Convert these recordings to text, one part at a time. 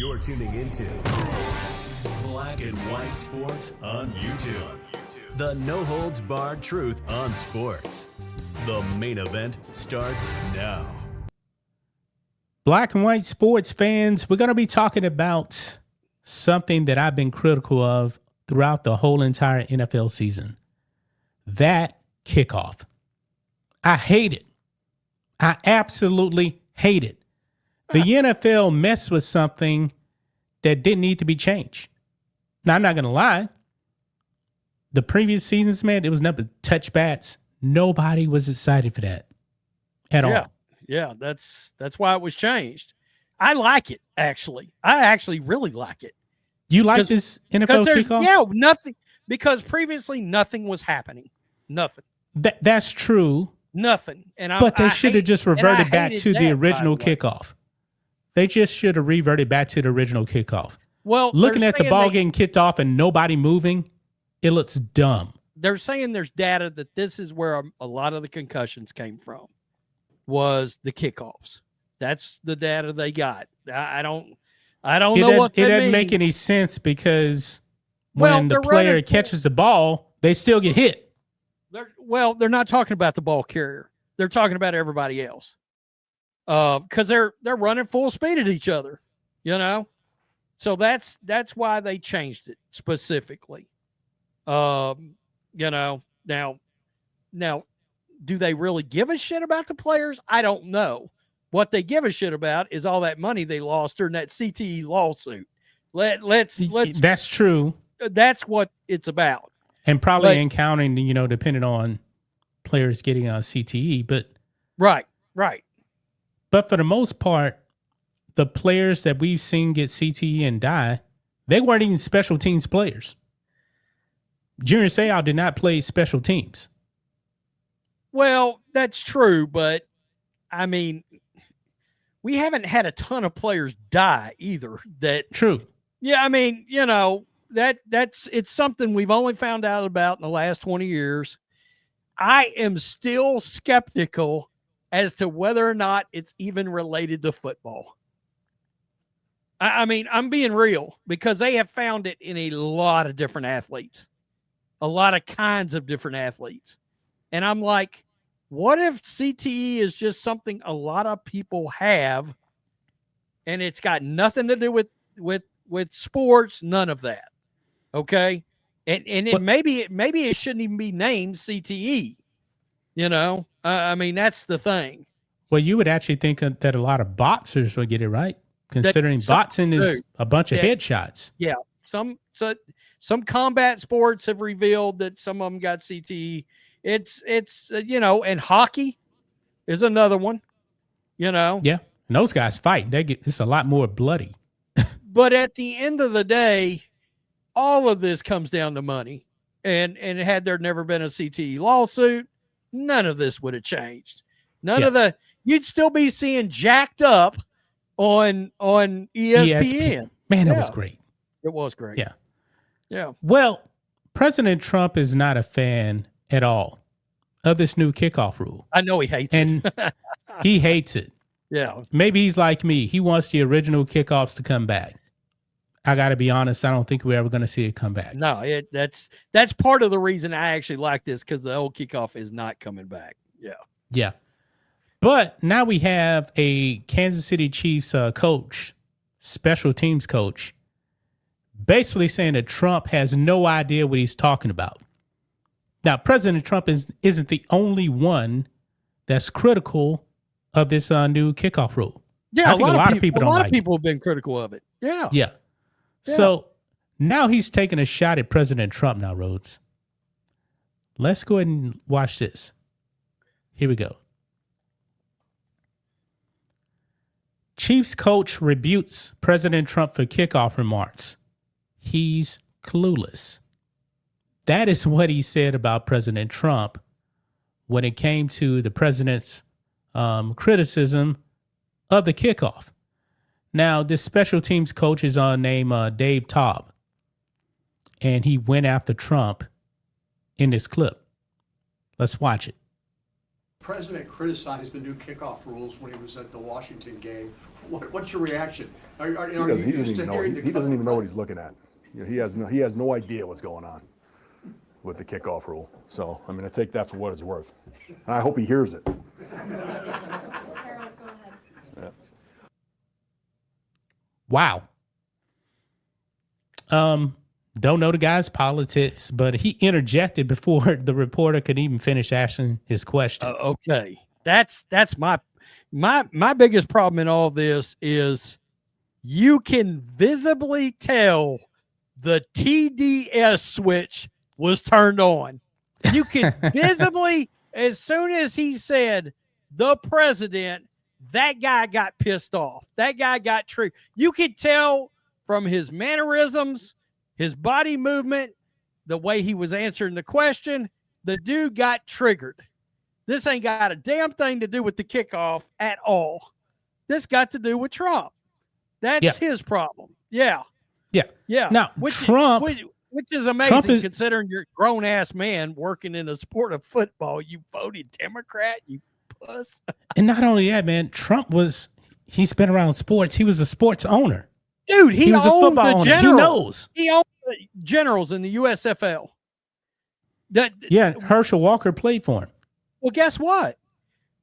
You're tuning into Black and White Sports on YouTube. The no-holds-barred truth on sports. The main event starts now. Black and White Sports fans, we're going to be talking about something that I've been critical of throughout the whole entire NFL season. That kickoff. I hate it. I absolutely hate it. The NFL messed with something that didn't need to be changed. Now, I'm not going to lie. The previous seasons, man, it was nothing but touch bats. Nobody was excited for that at all. Yeah, that's why it was changed. I like it, actually. I actually really like it. You like this NFL kickoff? Yeah, nothing. Because previously, nothing was happening. Nothing. That's true. Nothing. But they should have just reverted back to the original kickoff. They just should have reverted back to the original kickoff. Well, looking at the ball getting kicked off and nobody moving, it looks dumb. They're saying there's data that this is where a lot of the concussions came from, was the kickoffs. That's the data they got. I don't know what that means. It doesn't make any sense because when the player catches the ball, they still get hit. They're not talking about the ball carrier. They're talking about everybody else. Because they're running full speed at each other, you know? So that's why they changed it specifically. You know, now, do they really give a shit about the players? I don't know. What they give a shit about is all that money they lost during that CTE lawsuit. Let's. That's true. That's what it's about. And probably encountering, depending on players getting CTE, but right. But for the most part, the players that we've seen get CTE and die, they weren't even special teams players. Junior Seau did not play special teams. Well, that's true, but I mean, we haven't had a ton of players die either. True. Yeah, I mean, it's something we've only found out about in the last 20 years. I am still skeptical as to whether or not it's even related to football. I mean, I'm being real because they have found it in a lot of different athletes, a lot of kinds of different athletes. And I'm like, what if CTE is just something a lot of people have and it's got nothing to do with sports, none of that. Okay. And maybe it shouldn't even be named CTE, I mean, that's the thing. Well, you would actually think that a lot of boxers would get it right, considering boxing is a bunch of headshots. Yeah. Some combat sports have revealed that some of them got CTE. It's and hockey is another one, Yeah. And those guys fight. It's a lot more bloody. But at the end of the day, all of this comes down to money. And had there never been a CTE lawsuit, none of this would have changed. You'd still be seeing jacked up on ESPN. Man, that was great. It was great. Yeah. Yeah. Well, President Trump is not a fan at all of this new kickoff rule. I know he hates it. He hates it. Yeah. Maybe he's like me. He wants the original kickoffs to come back. I got to be honest. I don't think we're ever going to see it come back. No, that's part of the reason I actually like this, because the old kickoff is not coming back. Yeah. Yeah. But now we have a Kansas City Chiefs coach, special teams coach, basically saying that Trump has no idea what he's talking about. Now, President Trump isn't the only one that's critical of this new kickoff rule. Yeah, I think a lot of people don't like it. A lot of people have been critical of it. Yeah. Yeah. So now he's taking a shot at President Trump now, Rhodes. Let's go ahead and watch this. Here we go. Chiefs coach rebukes President Trump for kickoff remarks. He's clueless. That is what he said about President Trump when it came to the president's criticism of the kickoff. Now, this special teams coach is named Dave Taub, and he went after Trump in this clip. Let's watch it. president criticized the new kickoff rules when he was at the Washington game. What's your reaction? He doesn't even know what he's looking at. You know, he has no idea what's going on with the kickoff rule. So, I mean, I take that for what it's worth. And I hope he hears it. Harold, go ahead. Yeah. Wow. Don't know the guy's politics, but he interjected before the reporter could even finish asking his question. Okay, that's my biggest problem in all this is you can visibly tell the TDS switch was turned on. You can visibly, as soon as he said the president, that guy got pissed off. That guy got triggered. You could tell from his mannerisms, his body movement, the way he was answering the question, the dude got triggered. This ain't got a damn thing to do with the kickoff at all. This got to do with Trump. That's his problem. Yeah. Now, Trump, which is amazing Trump considering you're a grown ass man working in the sport of football. You voted Democrat, you puss. And not only that, man, he's been around sports. He was a sports owner. Dude, he was a owned football the owner. general. He knows. He owned the generals in the USFL. Herschel Walker played for him. Well, guess what?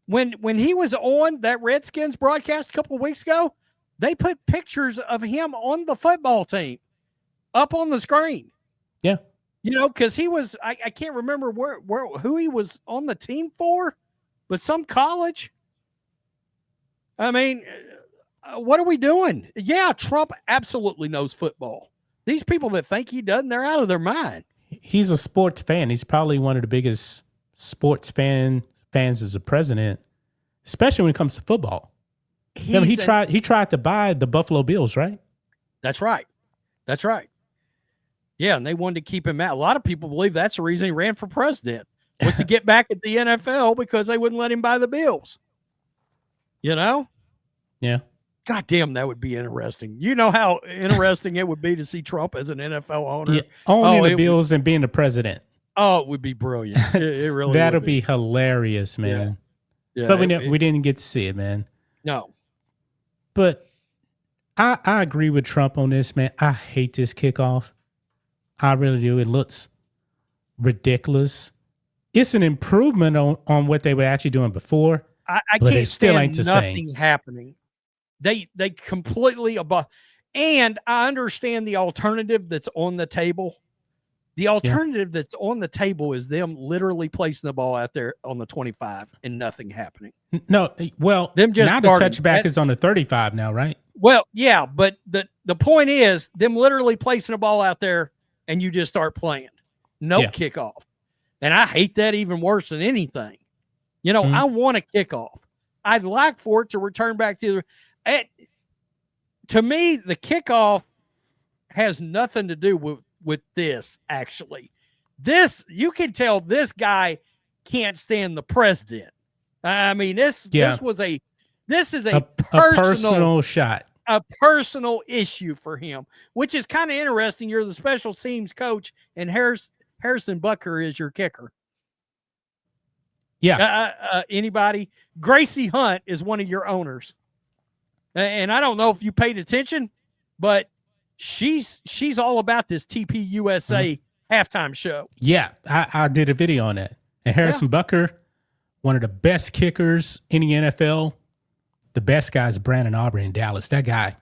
When he was on that Redskins broadcast a couple of weeks ago, they put pictures of him on the football team up on the screen. Yeah. You know, because he was, I can't remember who he was on the team for, but some college. I mean, what are we doing? Yeah, Trump absolutely knows football. These people that think he doesn't, they're out of their mind. He's a sports fan. He's probably one of the biggest sports fans as a president, especially when it comes to football. He tried to buy the Buffalo Bills, right? That's right. Yeah, and they wanted to keep him out. A lot of people believe that's the reason he ran for president, was to get back at the NFL because they wouldn't let him buy the Bills. You know? Yeah. God damn, that would be interesting. You know how interesting it would be to see Trump as an NFL owner? Yeah, owning the Bills and being the president. Oh, it would be brilliant. It really That'll would be hilarious, man. Yeah, but we didn't get to see it, man. No. But I agree with Trump on this, man. I hate this kickoff. I really do. It looks ridiculous. It's an improvement on what they were actually doing before. I but can't it still ain't the nothing same. happening. They completely above. And I understand the alternative that's on the table. The alternative that's on the table is them literally placing the ball out there on the 25 and nothing happening. No, well, them just now the touchback is on the 35 now, right? Well, yeah, but the point is them literally placing a ball out there and you just start playing. No kickoff. And I hate that even worse than anything. You know, I want a kickoff. I'd like for it to return back to to me, the kickoff has nothing to do with this, actually. This, you can tell this guy can't stand the president. I mean, this is a personal shot. A personal issue for him, which is kind of interesting. You're the special teams coach, and Harrison Butker is your kicker. Yeah. Anybody? Gracie Hunt is one of your owners. And I don't know if you paid attention, but she's all about this TPUSA halftime show. Yeah, I did a video on that. And Harrison Butker, one of the best kickers in the NFL. The best guy is Brandon Aubrey in Dallas. That guy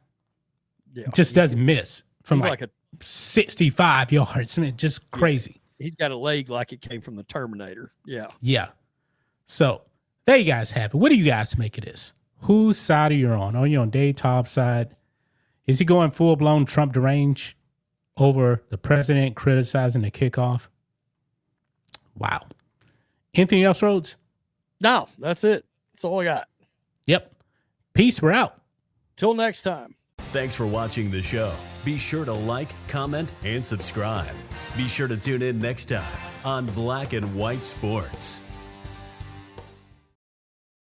just doesn't miss from like 65 yards. I mean, just crazy. He's got a leg like it came from the Terminator. Yeah. Yeah. So there you guys have it. What do you guys make of this? Whose side are you on? Are you on Dave Tobb's side? Is he going full-blown Trump deranged over the president criticizing the kickoff? Wow. Anything else, Rhodes? No, that's it. That's all I got. Yep. Peace. We're out. Till next time. Thanks for watching the show. Be sure to like, comment, and subscribe. Be sure to tune in next time on Black and White Sports.